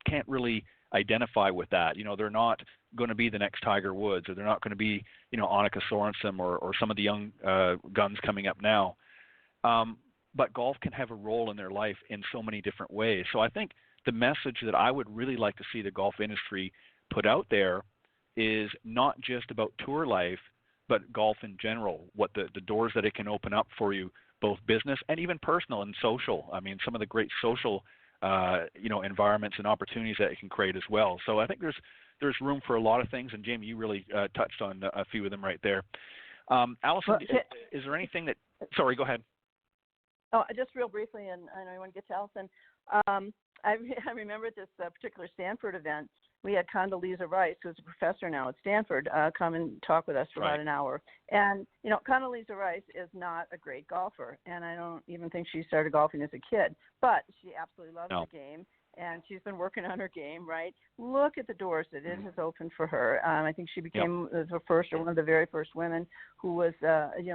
can't really identify with that. They're not going to be the next Tiger Woods, or they're not going to be, Annika Sorensen or some of the young guns coming up now. But golf can have a role in their life in so many different ways. So I think the message that I would really like to see the golf industry put out there is not just about tour life, but golf in general, what the doors that it can open up for you, both business and even personal and social. I mean, some of the great social, environments and opportunities that it can create as well. So I think there's room for a lot of things, and Jamie, you really touched on a few of them right there. Allison, is there anything that – sorry, go ahead. Oh, just real briefly, and I know you want to get to Allison. I remember at this particular Stanford event, we had Condoleezza Rice, who's a professor now at Stanford, come and talk with us for about an hour. And, Condoleezza Rice is not a great golfer, and I don't even think she started golfing as a kid, but she absolutely loves the game, and she's been working on her game, right? Look at the doors that it has opened for her. I think she became the first, or one of the very first women who was,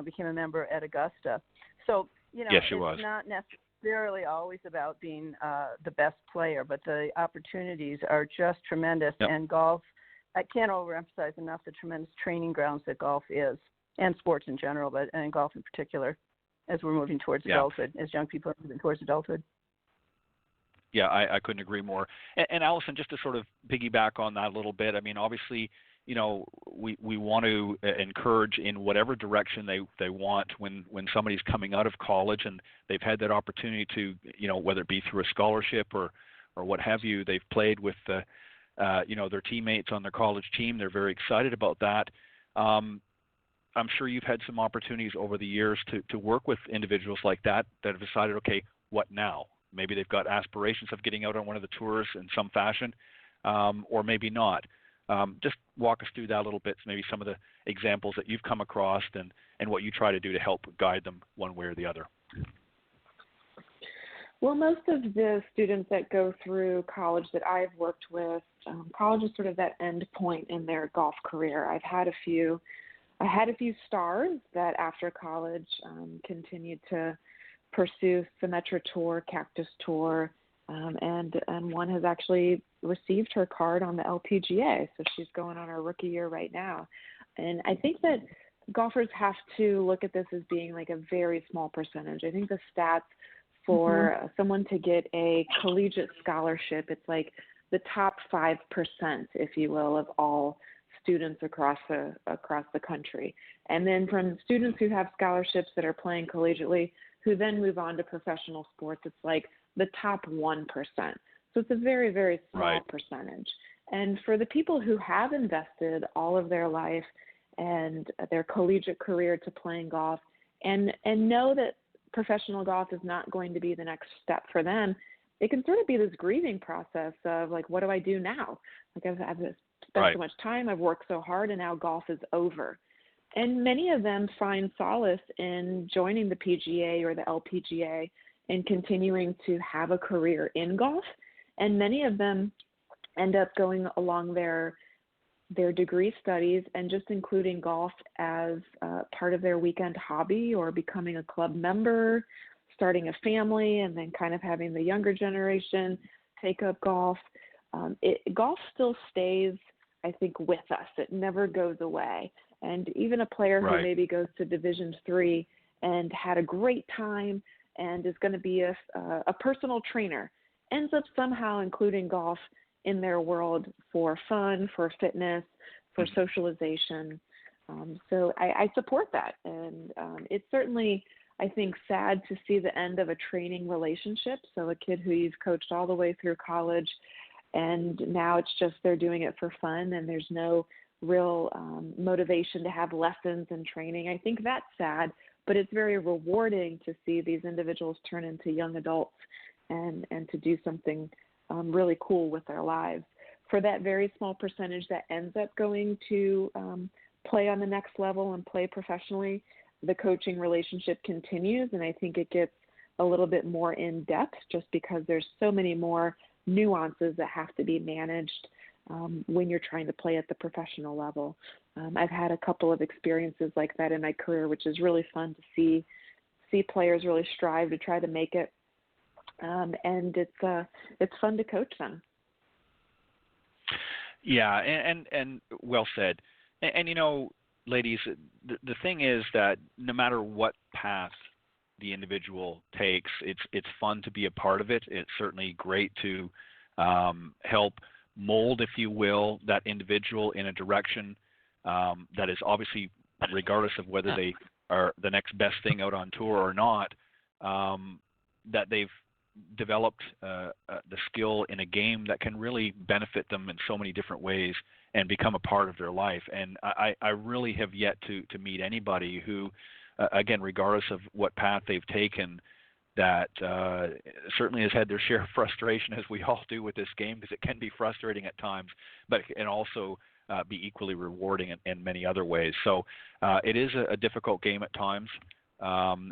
became a member at Augusta. So, yes, she was. It's not necessarily always about being the best player, but the opportunities are just tremendous. And golf, I can't overemphasize enough the tremendous training grounds that golf is, and sports in general, and golf in particular, as we're moving towards adulthood, as young people are moving towards adulthood. Yeah, I couldn't agree more. And Allison, just to sort of piggyback on that a little bit, I mean, obviously, we want to encourage in whatever direction they want when somebody's coming out of college and they've had that opportunity to, whether it be through a scholarship or what have you, they've played with their teammates on their college team. They're very excited about that. I'm sure you've had some opportunities over the years to work with individuals like that have decided, okay, what now? Maybe they've got aspirations of getting out on one of the tours in some fashion, or maybe not. Just walk us through that a little bit, maybe some of the examples that you've come across and what you try to do to help guide them one way or the other. Well, most of the students that go through college that I've worked with, college is sort of that end point in their golf career. I had a few stars that after college continued to pursue Symetra Tour, Cactus Tour, and one has actually received her card on the LPGA, so she's going on her rookie year right now. And I think that golfers have to look at this as being like a very small percentage. I think the stats for someone to get a collegiate scholarship, it's like the top 5%, if you will, of all students across the country. And then from students who have scholarships that are playing collegiately, who then move on to professional sports, it's like the top 1%. So it's a very, very small percentage. And for the people who have invested all of their life and their collegiate career to playing golf and know that professional golf is not going to be the next step for them, it can sort of be this grieving process of like, what do I do now? Like I've spent so much time, I've worked so hard, and now golf is over. And many of them find solace in joining the PGA or the LPGA and continuing to have a career in golf. And many of them end up going along their degree studies and just including golf as part of their weekend hobby or becoming a club member, starting a family, and then kind of having the younger generation take up golf. Golf still stays, I think, with us. It never goes away. And even a player who maybe goes to Division III and had a great time and is going to be a personal trainer ends up somehow including golf in their world for fun, for fitness, for socialization. So I support that. And it's certainly, I think, sad to see the end of a training relationship. So a kid who you've coached all the way through college, and now it's just they're doing it for fun and there's no real motivation to have lessons and training. I think that's sad, but it's very rewarding to see these individuals turn into young adults and to do something really cool with their lives. For that very small percentage that ends up going to play on the next level and play professionally, the coaching relationship continues, and I think it gets a little bit more in depth just because there's so many more nuances that have to be managed when you're trying to play at the professional level. I've had a couple of experiences like that in my career, which is really fun to see players really strive to try to make it, and it's fun to coach them. Yeah, and well said. And ladies, the thing is that no matter what path the individual takes, it's fun to be a part of it. It's certainly great to help mold, if you will, that individual in a direction that is obviously, regardless of whether they are the next best thing out on tour or not, that they've developed the skill in a game that can really benefit them in so many different ways and become a part of their life. And I really have yet to meet anybody who, again, regardless of what path they've taken, that certainly has had their share of frustration, as we all do with this game, because it can be frustrating at times, but it can also be equally rewarding in many other ways. So it is a difficult game at times.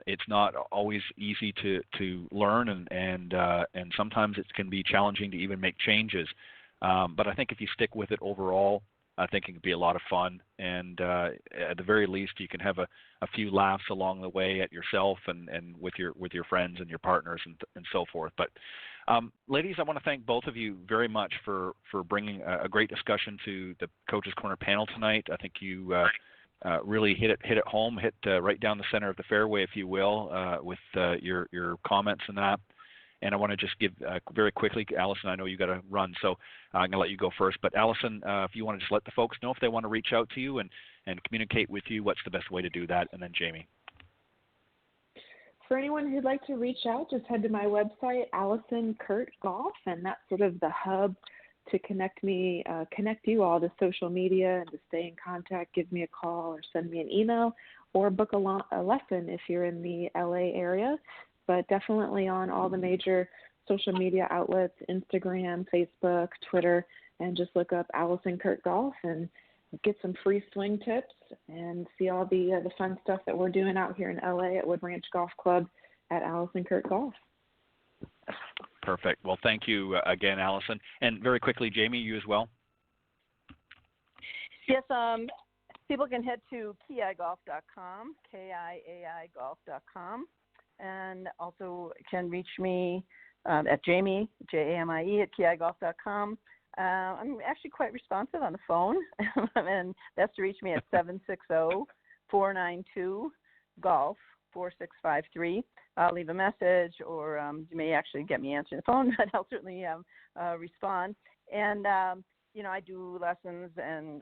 It's not always easy to learn, and sometimes it can be challenging to even make changes. But I think if you stick with it overall, I think it can be a lot of fun, and at the very least, you can have a few laughs along the way at yourself and with your friends and your partners and so forth. But ladies, I want to thank both of you very much for bringing a great discussion to the Coach's Corner panel tonight. I think you really hit it home, hit right down the center of the fairway, if you will, with your comments and that. And I want to just give very quickly, Allison, I know you got to run, so I'm going to let you go first. But Allison, if you want to just let the folks know if they want to reach out to you and communicate with you, what's the best way to do that? And then Jamie. For anyone who'd like to reach out, just head to my website, Allison Kurt Golf, and that's sort of the hub to connect you all to social media and to stay in contact. Give me a call or send me an email or book a lesson if you're in the LA area. But definitely on all the major social media outlets, Instagram, Facebook, Twitter, and just look up Allison Kurt Golf and get some free swing tips and see all the fun stuff that we're doing out here in LA at Wood Ranch Golf Club at Allison Kurt Golf. Perfect. Well, thank you again, Allison. And very quickly, Jamie, you as well? Yes, people can head to kiaigolf.com, kiaigolf.com, and also can reach me at Jamie, Jamie, at kiaigolf.com. I'm actually quite responsive on the phone, and that's to reach me at 760-492-GOLF, 4653. I'll leave a message, or you may actually get me answering the phone, but I'll certainly respond. And, I do lessons and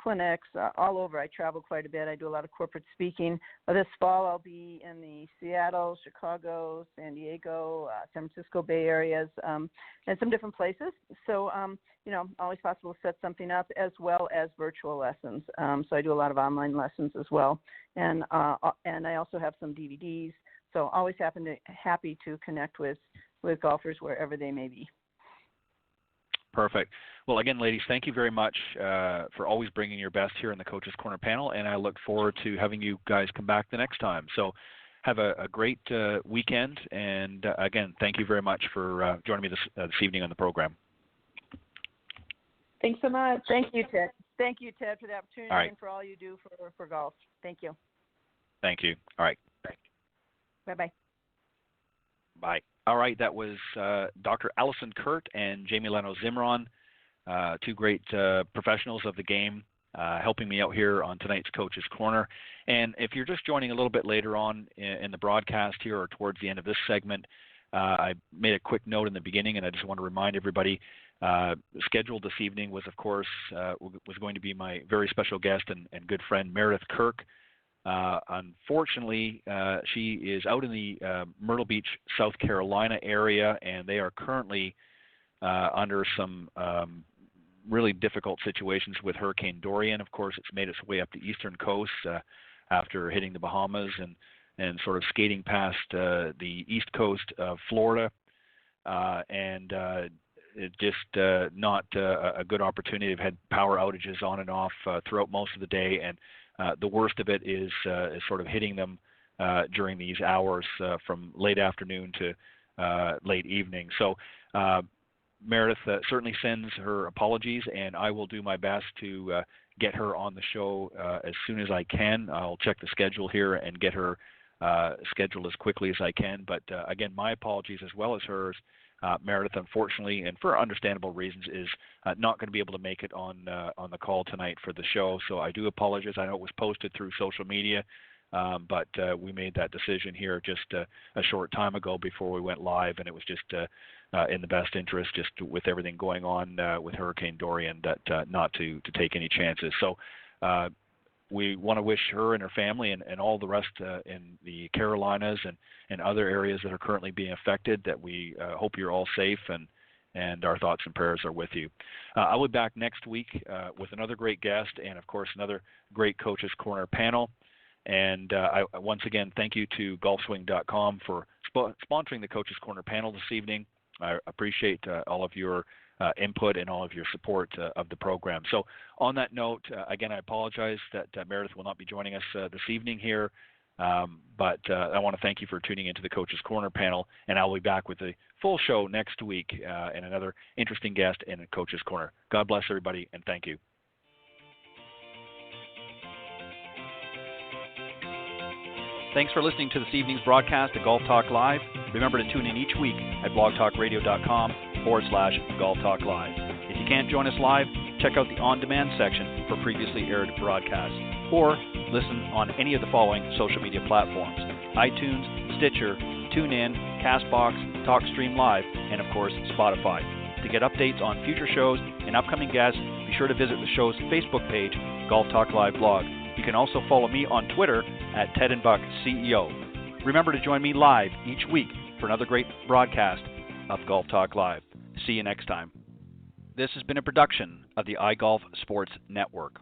clinics all over. I travel quite a bit. I do a lot of corporate speaking. This fall I'll be in the Seattle, Chicago, San Diego, San Francisco Bay areas, and some different places. So, always possible to set something up, as well as virtual lessons. So I do a lot of online lessons as well. And I also have some DVDs. So always happy to connect with golfers wherever they may be. Perfect. Well, again, ladies, thank you very much for always bringing your best here in the Coach's Corner panel, and I look forward to having you guys come back the next time. So have a great weekend, and again, thank you very much for joining me this evening on the program. Thanks so much. Thank you, Ted. Thank you, Ted, for the opportunity and for all you do for golf. Thank you. Thank you. All right. Bye-bye. Bye. All right, that was Dr. Allison Kurt and Jamie Leno-Zimron, two great professionals of the game, helping me out here on tonight's Coach's Corner. And if you're just joining a little bit later on in the broadcast here or towards the end of this segment, I made a quick note in the beginning, and I just want to remind everybody, scheduled this evening was, of course, was going to be my very special guest and good friend, Meredith Kirk. Unfortunately, she is out in the Myrtle Beach, South Carolina area, and they are currently under some really difficult situations with Hurricane Dorian. Of course, it's made its way up the eastern coast after hitting the Bahamas and sort of skating past the east coast of Florida. And it just not a good opportunity. They've had power outages on and off throughout most of the day, and the worst of it is sort of hitting them during these hours from late afternoon to late evening. So Meredith certainly sends her apologies, and I will do my best to get her on the show as soon as I can. I'll check the schedule here and get her scheduled as quickly as I can. But again, my apologies as well as hers. Meredith, unfortunately, and for understandable reasons, is not going to be able to make it on the call tonight for the show. So I do apologize. I know it was posted through social media, but we made that decision here just a short time ago before we went live, and it was just in the best interest, just with everything going on with Hurricane Dorian, that not to take any chances. So we want to wish her and her family and all the rest in the Carolinas and other areas that are currently being affected, that we hope you're all safe, and our thoughts and prayers are with you. I'll be back next week with another great guest and, of course, another great Coach's Corner panel. And I once again, thank you to golfswing.com for sponsoring the Coach's Corner panel this evening. I appreciate all of your input and all of your support of the program. So on that note, again, I apologize that Meredith will not be joining us this evening here, but I want to thank you for tuning into the Coach's Corner panel, and I'll be back with a full show next week and another interesting guest in a Coach's Corner. God bless everybody, and thank you. Thanks for listening to this evening's broadcast of Golf Talk Live. Remember to tune in each week at blogtalkradio.com/Golf Talk Live. If you can't join us live, check out the on-demand section for previously aired broadcasts, or listen on any of the following social media platforms: iTunes, Stitcher, TuneIn, CastBox, TalkStream Live, and of course, Spotify. To get updates on future shows and upcoming guests, be sure to visit the show's Facebook page, Golf Talk Live blog. You can also follow me on Twitter at Ted and Buck CEO. Remember to join me live each week for another great broadcast of Golf Talk Live. See you next time. This has been a production of the iGolf Sports Network.